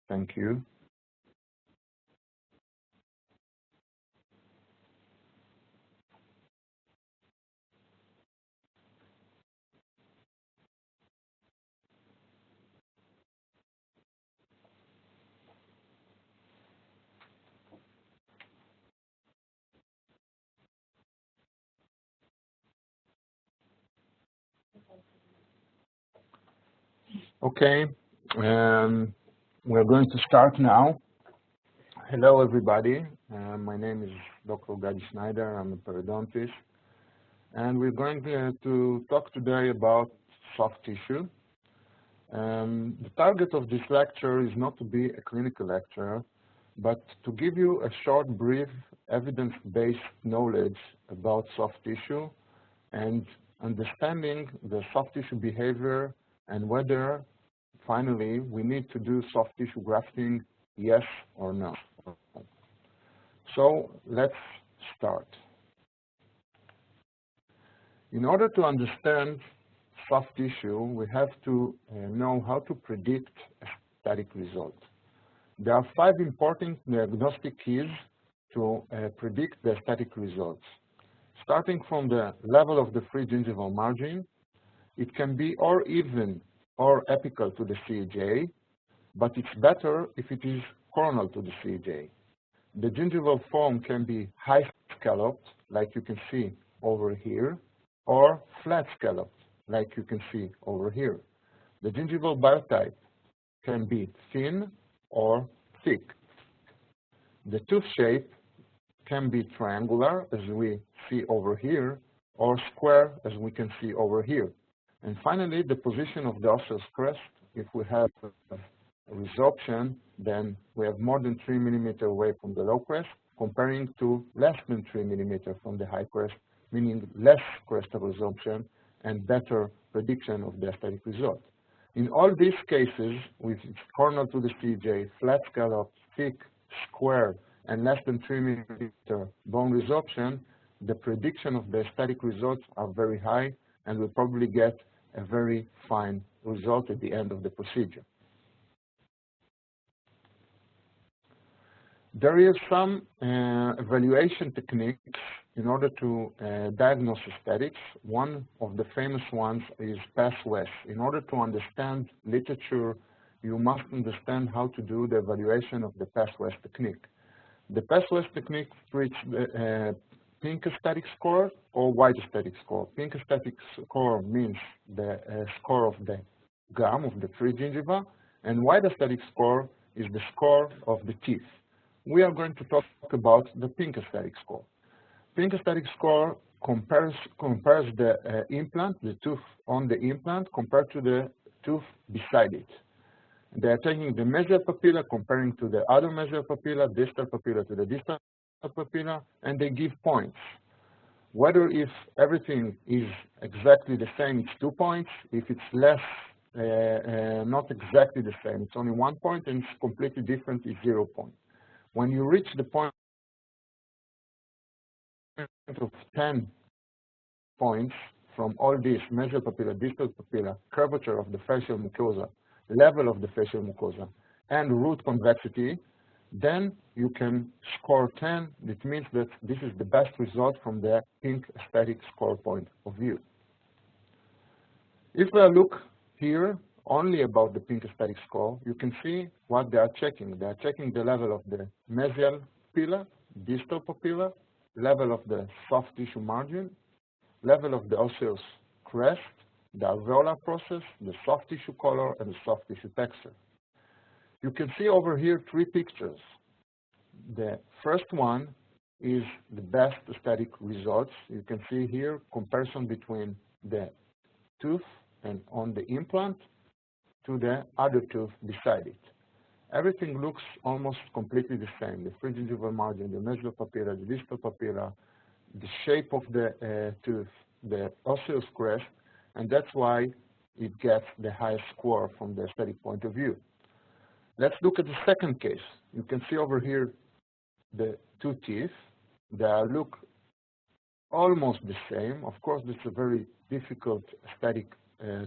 Thank you. Okay, we're going to start now. Hello, everybody. My name is Dr. Gadi Schneider. I'm a periodontist, and we're going to talk today about soft tissue. The target of this lecture is not to be a clinical lecture, but to give you a short, brief, evidence-based knowledge about soft tissue and understanding the soft tissue behavior and whether, finally, we need to do soft tissue grafting, yes or no. So let's start. In order to understand soft tissue, we have to know how to predict aesthetic results. There are 5 important diagnostic keys to predict the aesthetic results. Starting from the level of the free gingival margin, it can be or even or apical to the CJ, but it's better if it is coronal to the CJ. The gingival form can be high scalloped, like you can see over here, or flat scalloped, like you can see over here. The gingival biotype can be thin or thick. The tooth shape can be triangular, as we see over here, or square, as we can see over here. And finally, the position of the osseous crest. If we have a resorption, then we have more than 3 mm away from the low crest, comparing to less than 3 mm from the high crest, meaning less crestal resorption and better prediction of the aesthetic result. In all these cases, with coronal to the CJ, flat scallop, thick, square, and less than 3 mm bone resorption, the prediction of the aesthetic results are very high, and we'll probably get a very fine result at the end of the procedure. There is some evaluation techniques in order to diagnose aesthetics. One of the famous ones is pass-west. In order to understand literature, you must understand how to do the evaluation of the pass-west technique. The pass-west technique treats the pink aesthetic score or white aesthetic score. Pink aesthetic score means the score of the gum, of the free gingiva, and white aesthetic score is the score of the teeth. We are going to talk about the pink aesthetic score. Pink aesthetic score compares the implant, the tooth on the implant, compared to the tooth beside it. They are taking the mesial papilla, comparing to the other mesial papilla, distal papilla to the distal papilla, and they give points. Whether if everything is exactly the same, it's 2 points. If it's less, not exactly the same, it's only 1 point, and it's completely different, it's 0 point. When you reach the point of 10 points from all these, mesial papilla, distal papilla, curvature of the facial mucosa, level of the facial mucosa, and root convexity, then you can score 10. It means that this is the best result from the pink aesthetic score point of view. If we look here only about the pink aesthetic score, you can see what they are checking. They are checking the level of the mesial papilla, distal papilla, level of the soft tissue margin, level of the osseous crest, the alveolar process, the soft tissue color, and the soft tissue texture. You can see over here 3 pictures. The first one is the best aesthetic results. You can see here comparison between the tooth and on the implant to the other tooth beside it. Everything looks almost completely the same. The free gingival margin, the mesial papilla, the distal papilla, the shape of the tooth, the osseous crest, and that's why it gets the highest score from the aesthetic point of view. Let's look at the second case. You can see over here the 2 teeth. They look almost the same. Of course, this is a very difficult aesthetic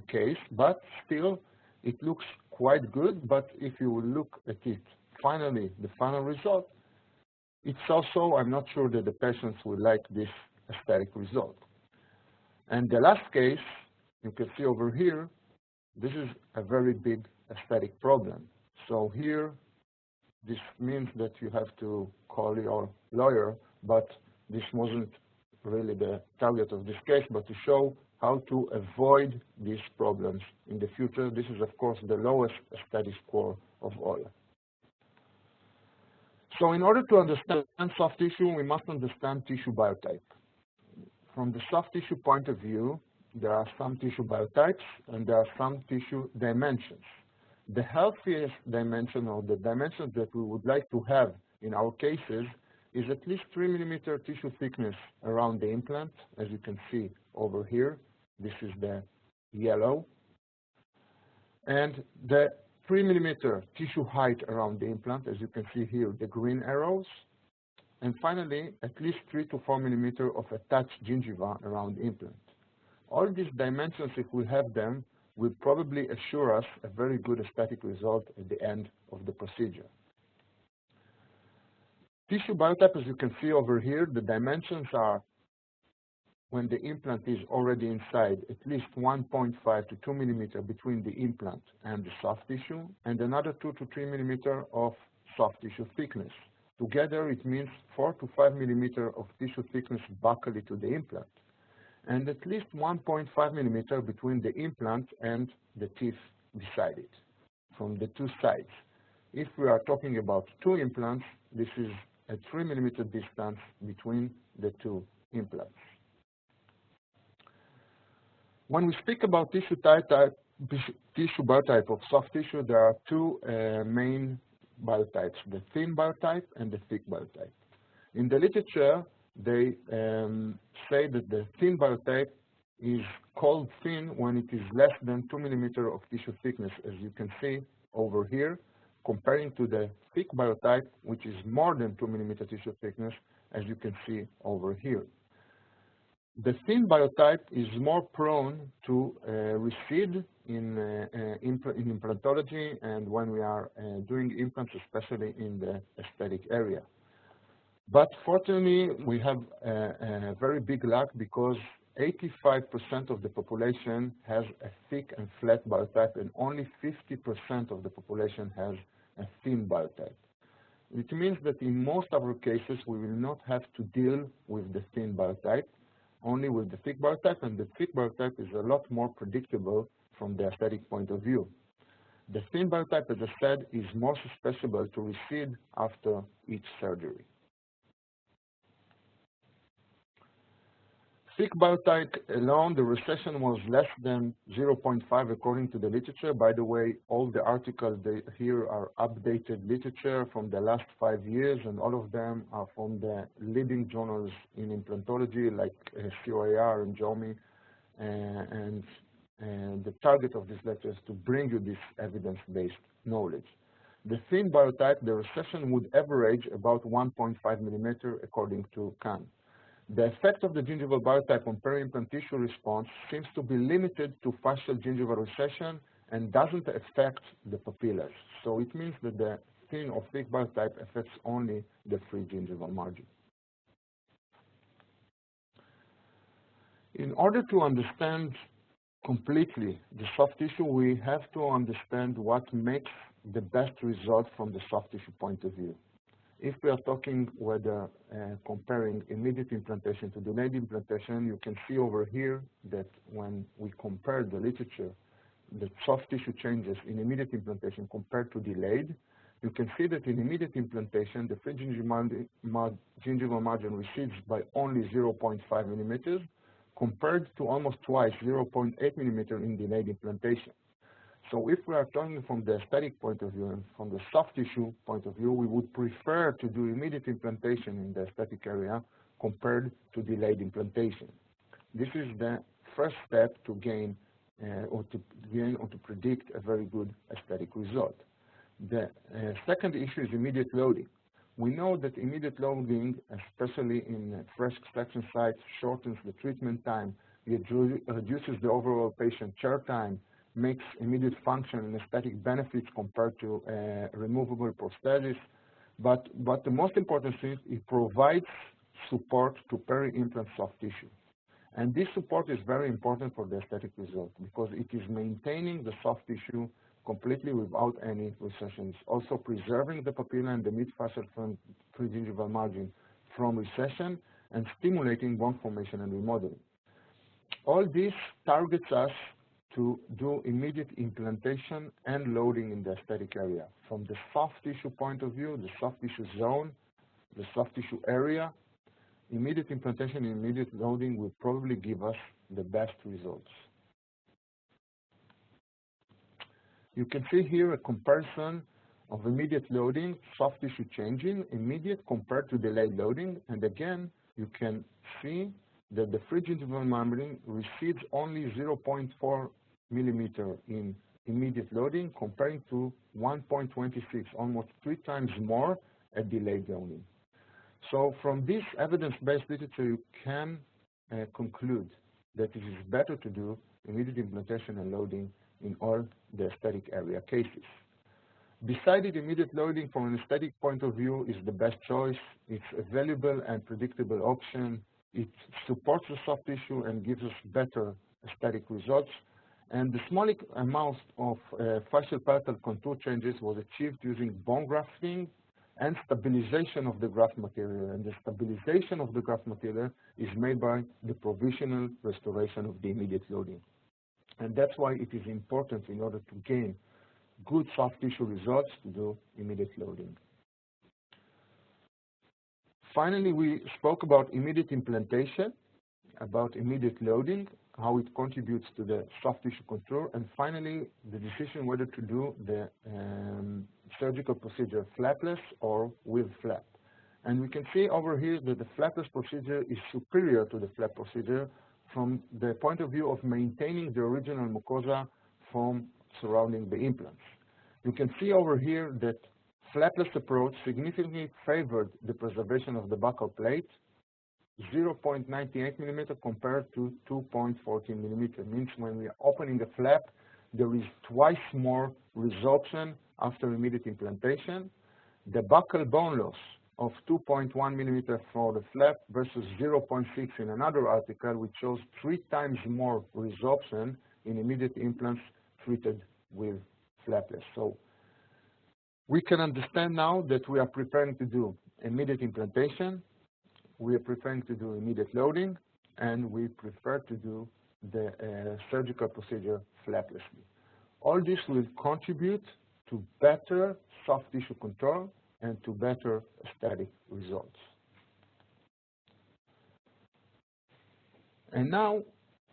case, but still it looks quite good, but if you will look at it, finally, the final result, it's also, I'm not sure that the patients will like this aesthetic result. And the last case, you can see over here, this is a very big aesthetic problem. So here, this means that you have to call your lawyer, but this wasn't really the target of this case, but to show how to avoid these problems in the future. This is, of course, the lowest aesthetic score of all. So in order to understand soft tissue, we must understand tissue biotype. From the soft tissue point of view, there are some tissue biotypes and there are some tissue dimensions. The healthiest dimension, or the dimensions that we would like to have in our cases, is at least 3 millimeter tissue thickness around the implant, as you can see over here. This is the yellow. And the 3 millimeter tissue height around the implant, as you can see here, the green arrows. And finally, at least 3 to 4 millimeter of attached gingiva around the implant. All these dimensions, if we have them, will probably assure us a very good aesthetic result at the end of the procedure. Tissue biotype, as you can see over here, the dimensions are, when the implant is already inside, at least 1.5 to 2 millimeter between the implant and the soft tissue, and another 2 to 3 millimeter of soft tissue thickness. Together, it means 4 to 5 millimeter of tissue thickness buccally to the implant, and at least 1.5 millimeter between the implant and the teeth beside it, from the two sides. If we are talking about 2 implants, this is a 3 millimeter distance between the 2 implants. When we speak about tissue biotype of soft tissue, there are 2 main biotypes, the thin biotype and the thick biotype. In the literature, they say that the thin biotype is called thin when it is less than 2 millimeter of tissue thickness, as you can see over here, comparing to the thick biotype, which is more than 2 millimeter tissue thickness, as you can see over here. The thin biotype is more prone to recede in implantology and when we are doing implants, especially in the aesthetic area. But fortunately, we have a very big luck because 85% of the population has a thick and flat biotype, and only 50% of the population has a thin biotype. It means that in most of our cases, we will not have to deal with the thin biotype, only with the thick biotype, and the thick biotype is a lot more predictable from the aesthetic point of view. The thin biotype, as I said, is more susceptible to recede after each surgery. Thick biotype alone, the recession was less than 0.5 according to the literature. By the way, all the articles here are updated literature from the last 5 years, and all of them are from the leading journals in implantology like COIR and JOMI. And the target of this lecture is to bring you this evidence-based knowledge. The thin biotype, the recession would average about 1.5 millimeter according to Kahn. The effect of the gingival biotype on peri-implant tissue response seems to be limited to fascial gingival recession and doesn't affect the papillas. So it means that the thin or thick biotype affects only the free gingival margin. In order to understand completely the soft tissue, we have to understand what makes the best result from the soft tissue point of view. If we are talking whether comparing immediate implantation to delayed implantation, you can see over here that when we compare the literature, the soft tissue changes in immediate implantation compared to delayed, you can see that in immediate implantation, the free gingival margin recedes by only 0.5 millimeters, compared to almost twice 0.8 millimeter in delayed implantation. So if we are talking from the aesthetic point of view and from the soft tissue point of view, we would prefer to do immediate implantation in the aesthetic area compared to delayed implantation. This is the first step to gain or to predict a very good aesthetic result. The second issue is immediate loading. We know that immediate loading, especially in fresh extraction sites, shortens the treatment time. It reduces the overall patient chair time, makes immediate function and aesthetic benefits compared to removable prosthesis. But the most important thing, it provides support to peri-implant soft tissue. And this support is very important for the aesthetic result because it is maintaining the soft tissue completely without any recessions, also preserving the papilla and the mid-facial pregingival margin from recession and stimulating bone formation and remodeling. All this targets us to do immediate implantation and loading in the aesthetic area. From the soft tissue point of view, the soft tissue zone, the soft tissue area, immediate implantation and immediate loading will probably give us the best results. You can see here a comparison of immediate loading, soft tissue changing, immediate compared to delayed loading, and again, you can see that the pregingival membrane recedes only 0.4 millimeter in immediate loading comparing to 1.26, almost 3 times more at delayed loading. So from this evidence-based literature, you can conclude that it is better to do immediate implantation and loading in all the aesthetic area cases. Besides it, immediate loading from an aesthetic point of view is the best choice. It's a valuable and predictable option. It supports the soft tissue and gives us better aesthetic results. And the small amount of facial palatal contour changes was achieved using bone grafting and stabilization of the graft material. And the stabilization of the graft material is made by the provisional restoration of the immediate loading. And that's why it is important in order to gain good soft tissue results to do immediate loading. Finally, we spoke about immediate implantation, about immediate loading, how it contributes to the soft tissue contour, and finally, the decision whether to do the surgical procedure flapless or with flap. And we can see over here that the flapless procedure is superior to the flap procedure from the point of view of maintaining the original mucosa from surrounding the implants. You can see over here that flapless approach significantly favored the preservation of the buccal plate, 0.98 millimeter compared to 2.14 millimeter. Means when we are opening a flap, there is twice more resorption after immediate implantation. The buccal bone loss of 2.1 millimeter for the flap versus 0.6 in another article, which shows 3 times more resorption in immediate implants treated with flapless. So we can understand now that we are preparing to do immediate implantation, we are preparing to do immediate loading, and we prefer to do the surgical procedure flaplessly. All this will contribute to better soft tissue control and to better aesthetic results. And now,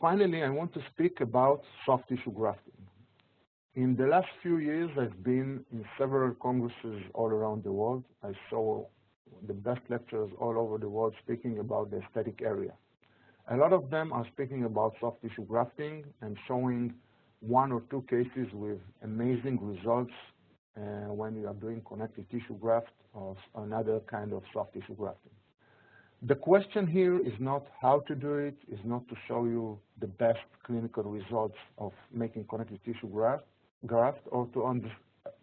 finally, I want to speak about soft tissue grafting. In the last few years, I've been in several congresses all around the world. I saw the best lecturers all over the world speaking about the aesthetic area. A lot of them are speaking about soft tissue grafting and showing 1 or 2 cases with amazing results when you are doing connective tissue graft or another kind of soft tissue grafting. The question here is not how to do it, is not to show you the best clinical results of making connective tissue graft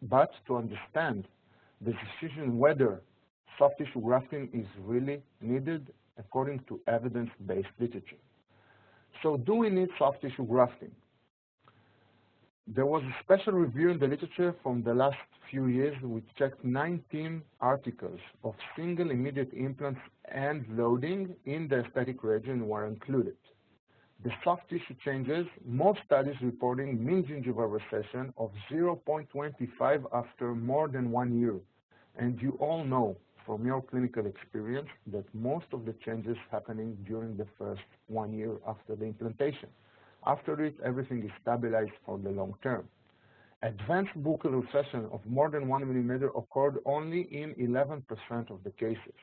but to understand the decision whether soft tissue grafting is really needed according to evidence-based literature. So do we need soft tissue grafting? There was a special review in the literature from the last few years which checked 19 articles of single immediate implants and loading in the aesthetic region were included. The soft tissue changes, most studies reporting mean gingival recession of 0.25 after more than 1 year. And you all know from your clinical experience that most of the changes happening during the first 1 year after the implantation. After it, everything is stabilized for the long term. Advanced buccal recession of more than 1 millimeter occurred only in 11% of the cases.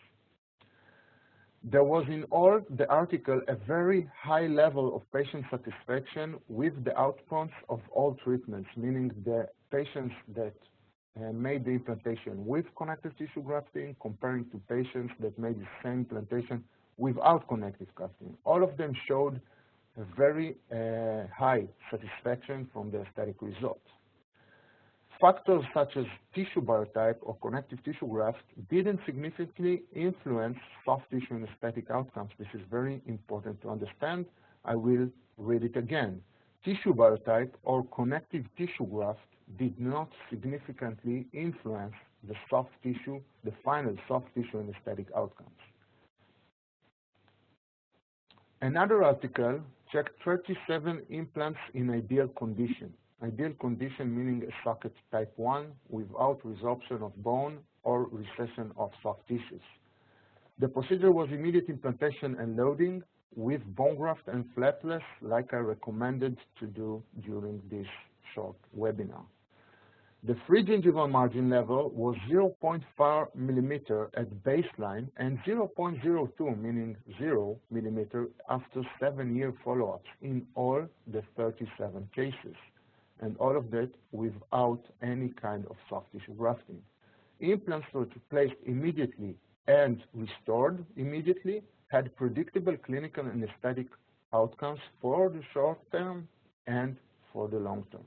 There was in all the article a very high level of patient satisfaction with the outcomes of all treatments, meaning the patients that made the implantation with connective tissue grafting comparing to patients that made the same implantation without connective grafting. All of them showed a very high satisfaction from the aesthetic result. Factors such as tissue biotype or connective tissue graft didn't significantly influence soft tissue and aesthetic outcomes. This is very important to understand. I will read it again. Tissue biotype or connective tissue graft did not significantly influence the soft tissue, the final soft tissue and aesthetic outcomes. Another article checked 37 implants in ideal condition. Ideal condition meaning a socket type 1 without resorption of bone or recession of soft tissues. The procedure was immediate implantation and loading with bone graft and flapless, like I recommended to do during this short webinar. The free gingival margin level was 0.4 millimeter at baseline and 0.02, meaning 0 millimeter, after 7-year follow-ups in all the 37 cases, and all of that without any kind of soft tissue grafting. Implants were placed immediately and restored immediately, had predictable clinical and aesthetic outcomes for the short term and for the long term.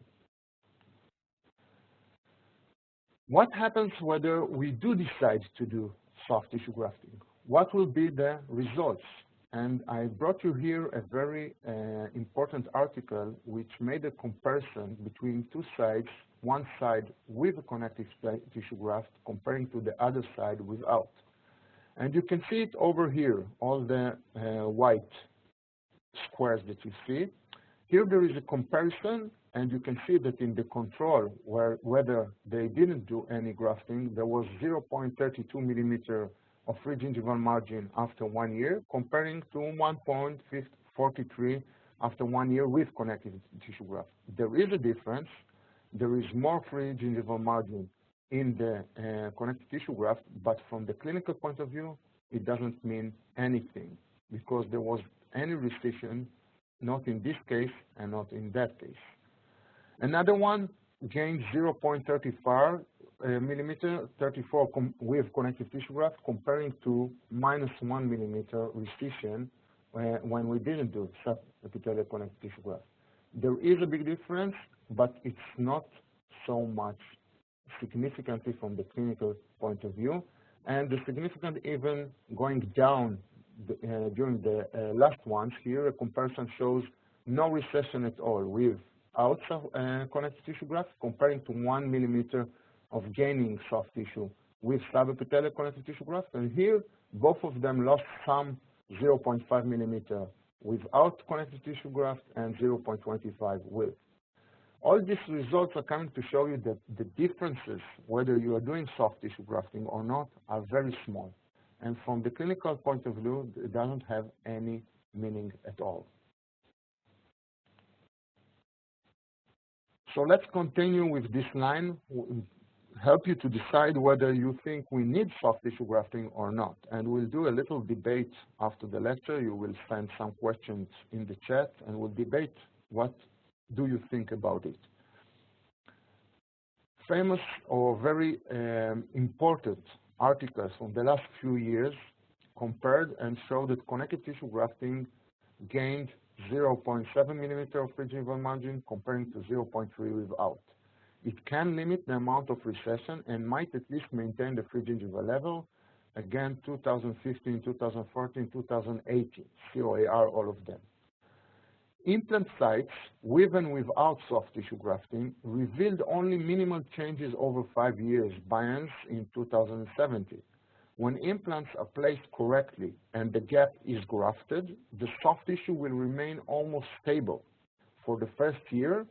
What happens whether we do decide to do soft tissue grafting? What will be the results? And I brought you here a very important article which made a comparison between two sides, one side with a connective tissue graft comparing to the other side without. And you can see it over here, all the white squares that you see. Here there is a comparison, and you can see that in the control, whether they didn't do any grafting, there was 0.32 millimeter of free gingival margin after 1 year, comparing to 1.43 after 1 year with connective tissue graft. There is a difference. There is more free gingival margin in the connective tissue graft, but from the clinical point of view, it doesn't mean anything because there was any recession, not in this case and not in that case. Another one gained 0.34 millimeter, 34 with connective tissue graft, comparing to -1 millimeter recession when we didn't do subepithelial connective tissue graft. There is a big difference, but it's not so much significantly from the clinical point of view, and the significant even going down during the last ones. Here a comparison shows no recession at all without connective tissue graft, comparing to 1 millimeter of gaining soft tissue with subepithelial connective tissue graft, and here both of them lost some 0.5 millimeter without connective tissue graft and 0.25 with. All these results are coming to show you that the differences, whether you are doing soft tissue grafting or not, are very small. And from the clinical point of view, it doesn't have any meaning at all. So let's continue with this line, help you to decide whether you think we need soft tissue grafting or not. And we'll do a little debate after the lecture. You will send some questions in the chat, and we'll debate what do you think about it. Famous or very important articles from the last few years compared and showed that connective tissue grafting gained 0.7 millimeter of free gingival margin comparing to 0.3 without. It can limit the amount of recession and might at least maintain the free gingival level. Again, 2015, 2014, 2018, COIR, all of them. Implant sites, with and without soft tissue grafting, revealed only minimal changes over 5 years, bias in 2017. When implants are placed correctly and the gap is grafted, the soft tissue will remain almost stable for the first year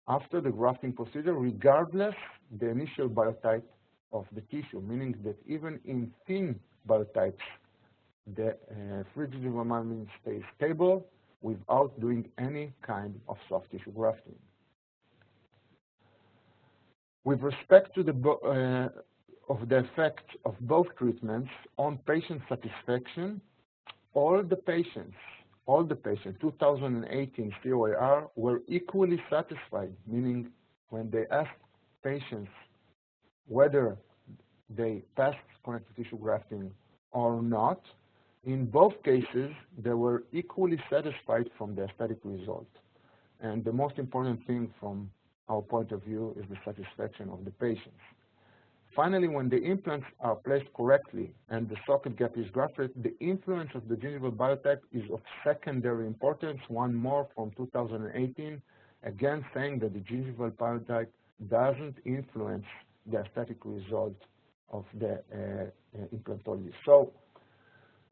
after the grafting procedure, regardless the initial biotype of the tissue, meaning that even in thin biotypes, the free gingival margin stays stable without doing any kind of soft tissue grafting. With respect to the effect of both treatments on patient satisfaction, all the patients, 2018 COIR, were equally satisfied, meaning when they asked patients whether they passed connective tissue grafting or not, In both cases, they were equally satisfied from the aesthetic result. And the most important thing from our point of view is the satisfaction of the patients. Finally, when the implants are placed correctly and the socket gap is grafted, the influence of the gingival biotype is of secondary importance. One more from 2018, again saying that the gingival biotype doesn't influence the aesthetic result of the implantology. So,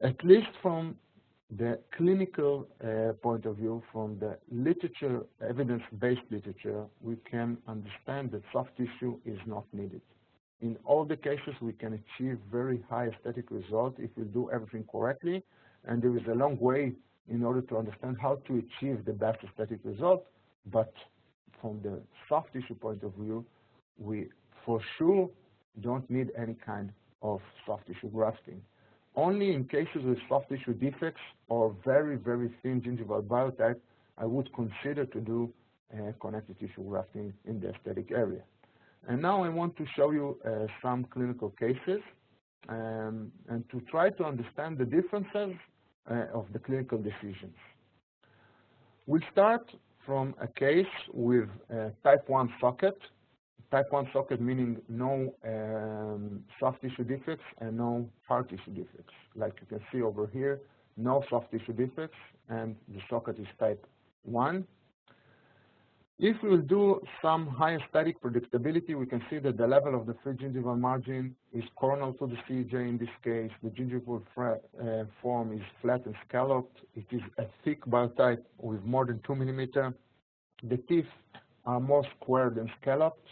at least from the clinical point of view, from the literature, evidence-based literature, we can understand that soft tissue is not needed. In all the cases, we can achieve very high aesthetic result if we do everything correctly, and there is a long way in order to understand how to achieve the best aesthetic result, but from the soft tissue point of view, we for sure don't need any kind of soft tissue grafting. Only in cases with soft tissue defects or very, very thin gingival biotype, I would consider to do connective tissue grafting in the aesthetic area. And now I want to show you some clinical cases and to try to understand the differences of the clinical decisions. We'll start from a case with type 1 socket. Type 1 socket meaning no soft tissue defects and no hard tissue defects. Like you can see over here, no soft tissue defects, and the socket is type 1. If we will do some high aesthetic predictability, we can see that the level of the free gingival margin is coronal to the CJ in this case. The gingival form is flat and scalloped. It is a thick biotype with more than 2 millimeters. The teeth are more squared and scalloped.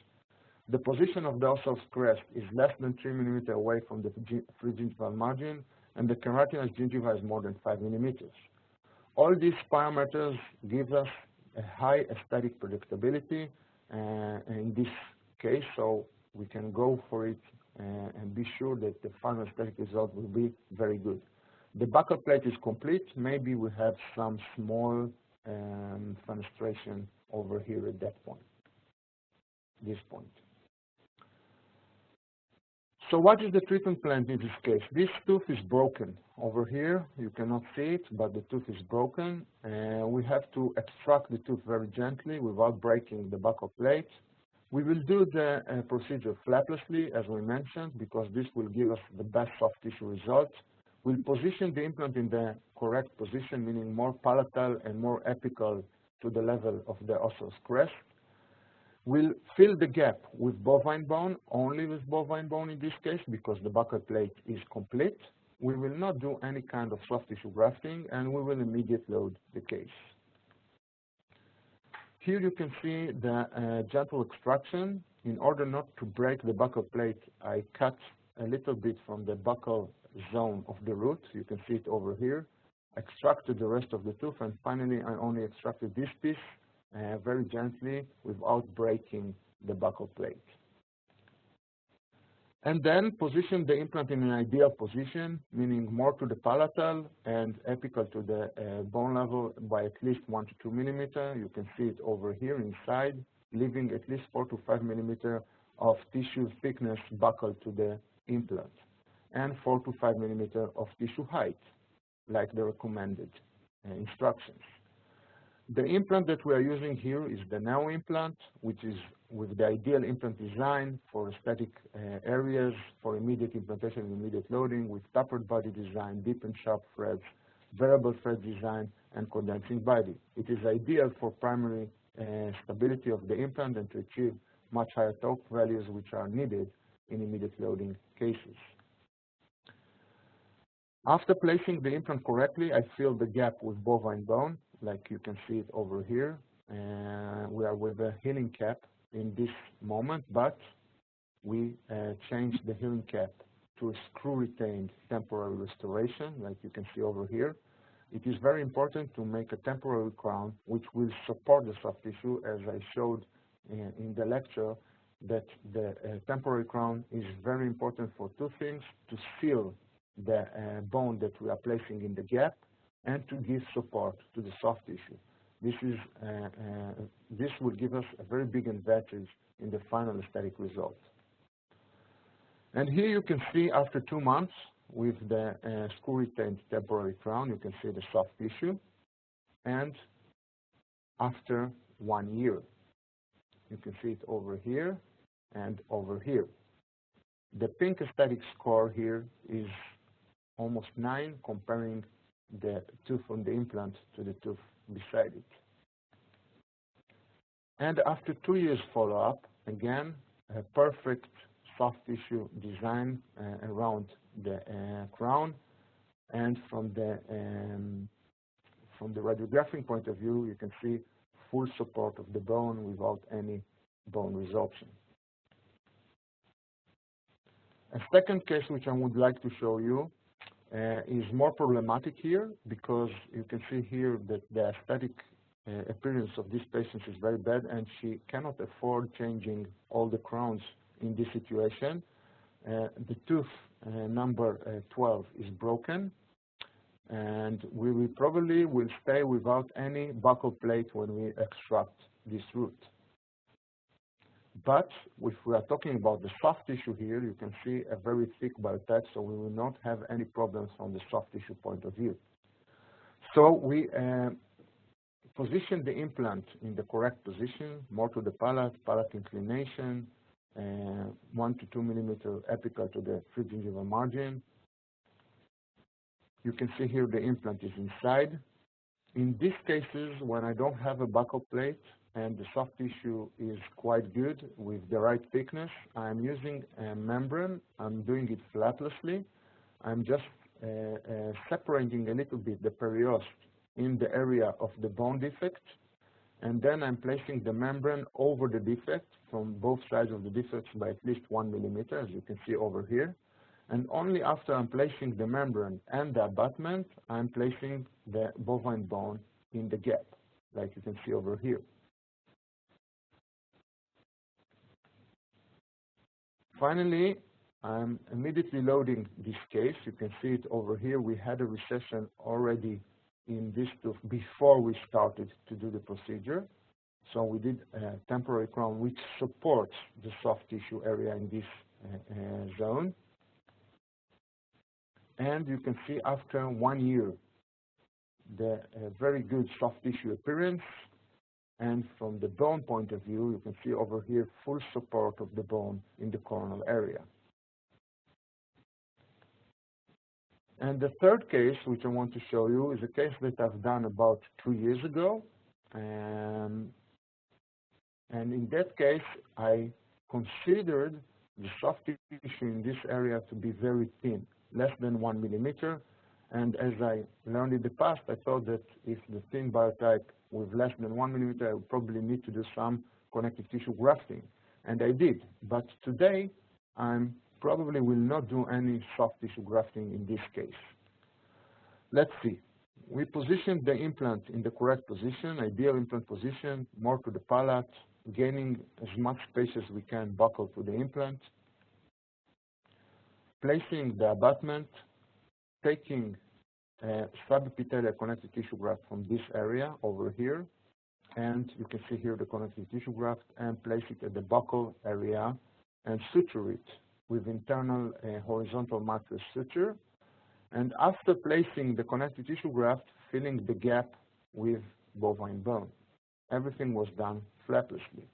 The position of the ossous crest is less than 3 millimeters away from the free gingival margin, and the keratinized gingiva is more than 5 millimeters. All these parameters give us a high aesthetic predictability in this case, so we can go for it and be sure that the final aesthetic result will be very good. The buccal plate is complete. Maybe we have some small fenestration over here at that point, this point. So what is the treatment plan in this case? This tooth is broken. Over here, you cannot see it, but the tooth is broken. We have to extract the tooth very gently without breaking the buccal plate. We will do the procedure flaplessly, as we mentioned, because this will give us the best soft tissue result. We'll position the implant in the correct position, meaning more palatal and more apical to the level of the ossous crest. We'll fill the gap with bovine bone, only with bovine bone in this case, because the buccal plate is complete. We will not do any kind of soft tissue grafting, and we will immediately load the case. Here you can see the gentle extraction. In order not to break the buccal plate, I cut a little bit from the buccal zone of the root. You can see it over here. Extracted the rest of the tooth, and finally I only extracted this piece very gently without breaking the buccal plate. And then position the implant in an ideal position, meaning more to the palatal and apical to the bone level by at least 1 to 2 millimeters. You can see it over here inside, leaving at least 4 to 5 millimeters of tissue thickness buccal to the implant, and 4 to 5 millimeters of tissue height, like the recommended instructions. The implant that we are using here is the Neo implant, which is with the ideal implant design for aesthetic areas, for immediate implantation and immediate loading, with tapered body design, deep and sharp threads, variable thread design, and condensing body. It is ideal for primary stability of the implant and to achieve much higher torque values which are needed in immediate loading cases. After placing the implant correctly, I fill the gap with bovine bone, like you can see it over here. We are with a healing cap in this moment, but we changed the healing cap to a screw-retained temporary restoration, like you can see over here. It is very important to make a temporary crown which will support the soft tissue, as I showed in the lecture, that the temporary crown is very important for two things: to seal the bone that we are placing in the gap, and to give support to the soft tissue. This will give us a very big advantage in the final aesthetic result. And here you can see after 2 months, with the screw-retained temporary crown, you can see the soft tissue, and after 1 year. You can see it over here and over here. The pink aesthetic score here is almost 9, comparing the tooth on the implant to the tooth beside it. And after 2 years follow-up, again, a perfect soft tissue design around the crown, and from the radiographic point of view, you can see full support of the bone without any bone resorption. A second case which I would like to show you is more problematic here, because you can see here that the aesthetic appearance of this patient is very bad, and she cannot afford changing all the crowns in this situation. The tooth number 12 is broken, and we will probably stay without any buccal plate when we extract this root. But if we are talking about the soft tissue here, you can see a very thick biotech, so we will not have any problems from the soft tissue point of view. So we position the implant in the correct position, more to the palate inclination, 1 to 2 millimeter apical to the free gingival margin. You can see here the implant is inside. In these cases, when I don't have a buccal plate and the soft tissue is quite good with the right thickness, I'm using a membrane. I'm doing it flaplessly. I'm just separating a little bit the periost in the area of the bone defect, and then I'm placing the membrane over the defect from both sides of the defect by at least 1 millimeter, as you can see over here. And only after I'm placing the membrane and the abutment, I'm placing the bovine bone in the gap, like you can see over here. Finally, I'm immediately loading this case. You can see it over here. We had a recession already in this tooth before we started to do the procedure. So we did a temporary crown which supports the soft tissue area in this zone. And you can see after 1 year, the very good soft tissue appearance. And from the bone point of view, you can see over here full support of the bone in the coronal area. And the third case, which I want to show you, is a case that I've done about 2 years ago. And in that case, I considered the soft tissue in this area to be very thin, less than 1 millimeter. And as I learned in the past, I thought that if the thin biotype with less than 1 millimeter, I would probably need to do some connective tissue grafting. And I did. But today, I probably will not do any soft tissue grafting in this case. Let's see. We positioned the implant in the correct position, ideal implant position, more to the palate, gaining as much space as we can buccal to the implant, placing the abutment, taking a subepithelial connective tissue graft from this area over here, and you can see here the connective tissue graft, and place it at the buccal area and suture it with internal horizontal mattress suture. And after placing the connective tissue graft, filling the gap with bovine bone. Everything was done flaplessly.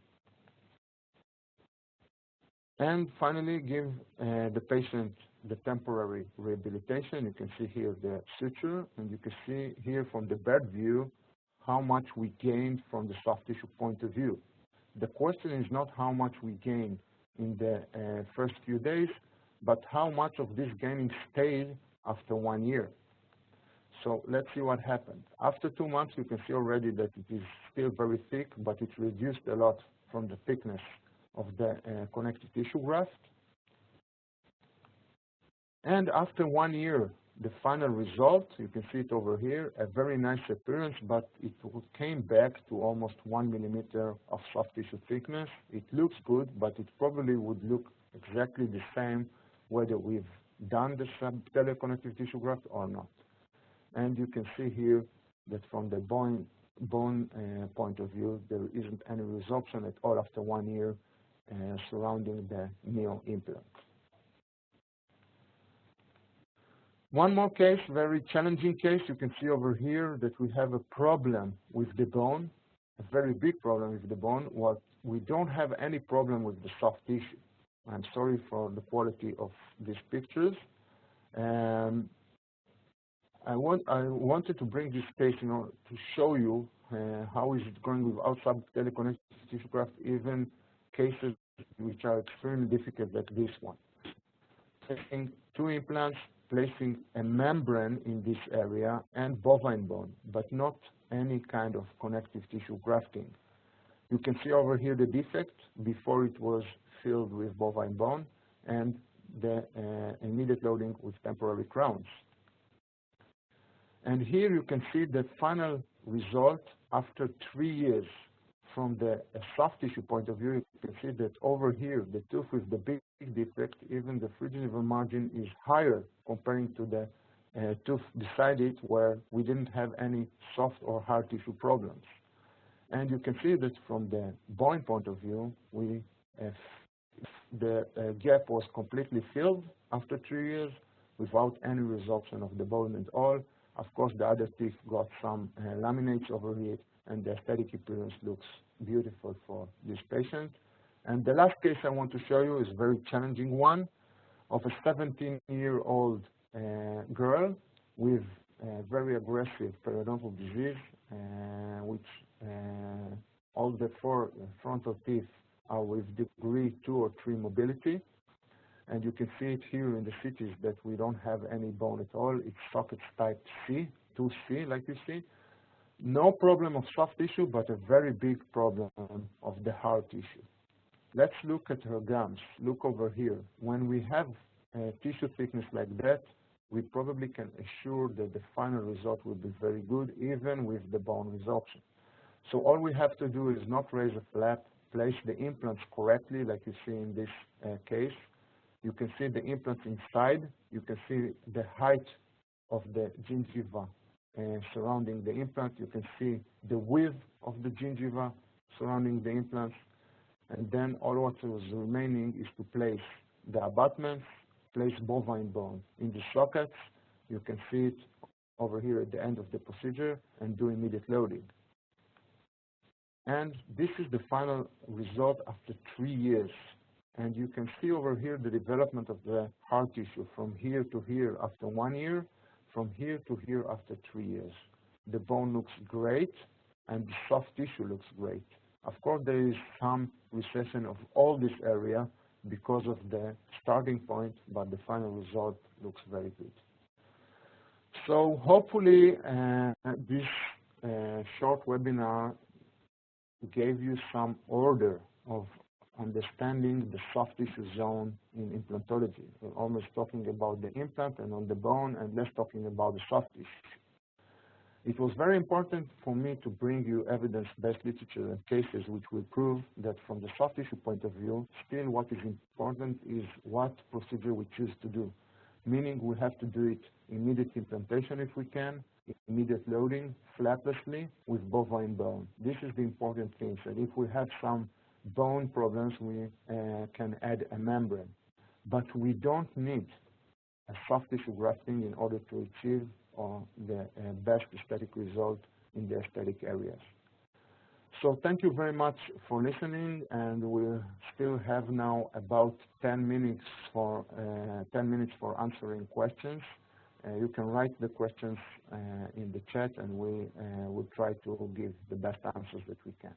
And finally, give the patient the temporary rehabilitation. You can see here the suture, and you can see here from the bed view how much we gained from the soft tissue point of view. The question is not how much we gained in the first few days, but how much of this gaining stayed after 1 year. So let's see what happened. After 2 months, you can see already that it is still very thick, but it reduced a lot from the thickness of the connective tissue graft. And after 1 year, the final result, you can see it over here, a very nice appearance, but it came back to almost 1 millimeter of soft tissue thickness. It looks good, but it probably would look exactly the same whether we've done the subepithelial connective tissue graft or not. And you can see here that from the bone point of view, there isn't any resorption at all after 1 year surrounding the neo implant. One more case, very challenging case. You can see over here that we have a problem with the bone, a very big problem with the bone. What we don't have any problem with the soft tissue. I'm sorry for the quality of these pictures. I wanted to bring this case in order to show you how is it going without subtele connective tissue graft, even cases which are extremely difficult like this one. Placing 2 implants, placing a membrane in this area and bovine bone, but not any kind of connective tissue grafting. You can see over here the defect before it was filled with bovine bone and the immediate loading with temporary crowns. And here you can see the final result after 3 years. From the soft tissue point of view, you can see that over here, the tooth with the big defect, even the gingival margin is higher comparing to the tooth beside it, where we didn't have any soft or hard tissue problems. And you can see that from the bone point of view, the gap was completely filled after 3 years without any resorption of the bone at all. Of course, the other teeth got some laminates over it, and the aesthetic appearance looks beautiful for this patient. And the last case I want to show you is a very challenging one of a 17-year-old girl with very aggressive periodontal disease, which all the 4 frontal teeth are with degree 2 or 3 mobility. And you can see it here in the cities that we don't have any bone at all. It's sockets type C, 2C, like you see. No problem of soft tissue, but a very big problem of the hard tissue. Let's look at her gums. Look over here. When we have a tissue thickness like that, we probably can assure that the final result will be very good, even with the bone resorption. So all we have to do is not raise a flap, place the implants correctly, like you see in this case. You can see the implants inside. You can see the height of the gingiva surrounding the implant. You can see the width of the gingiva surrounding the implants. And then all what is remaining is to place the abutments, place bovine bone in the sockets. You can see it over here at the end of the procedure, and do immediate loading. And this is the final result after 3 years. And you can see over here the development of the hard tissue from here to here after 1 year, from here to here after 3 years. The bone looks great, and the soft tissue looks great. Of course, there is some recession of all this area because of the starting point, but the final result looks very good. So hopefully this short webinar gave you some order of understanding the soft tissue zone in implantology. We're almost talking about the implant and on the bone, and less talking about the soft tissue. It was very important for me to bring you evidence-based literature and cases which will prove that from the soft tissue point of view, still what is important is what procedure we choose to do. Meaning we have to do it immediate implantation if we can, immediate loading, flaplessly, with bovine bone. This is the important thing. So if we have some bone problems, we can add a membrane. But we don't need a soft tissue grafting in order to achieve the best aesthetic result in the aesthetic areas. So thank you very much for listening, and we'll still have now about 10 minutes for answering questions. You can write the questions in the chat, and we will try to give the best answers that we can.